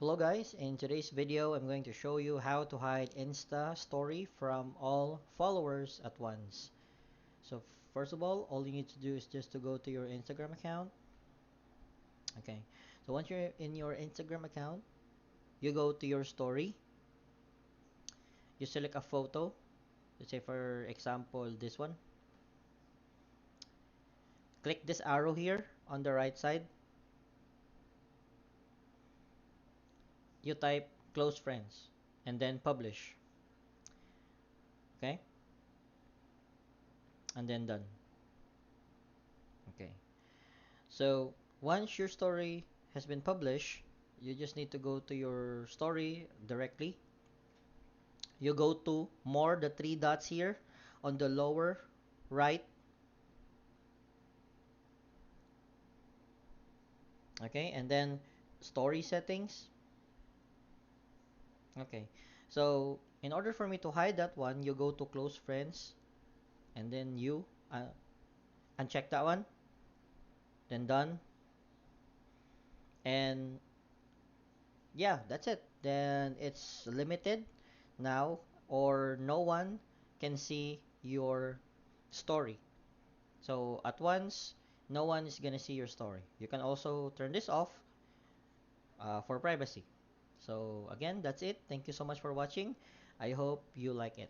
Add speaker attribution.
Speaker 1: Hello guys, in today's video I'm going to show you how to hide Insta story from all followers at once. So first of all you need to do is just to go to your Instagram account. Okay, so once you're in your Instagram account, you go to your story, you select a photo, let's say for example this one. Click this arrow here on the right side, you type close friends and then publish. Okay, and then done. Okay, so once your story has been published, you just need to go to your story directly. You go to more, the three dots here on the lower right. Okay, and then story settings. Okay, so in order for me to hide that one, you go to close friends and then you uncheck that one, then done. And yeah, that's it. Then it's limited now, or no one can see your story. So at once, no one is gonna see your story. You can also turn this off for privacy. So again, that's it. Thank you so much for watching. I hope you like it.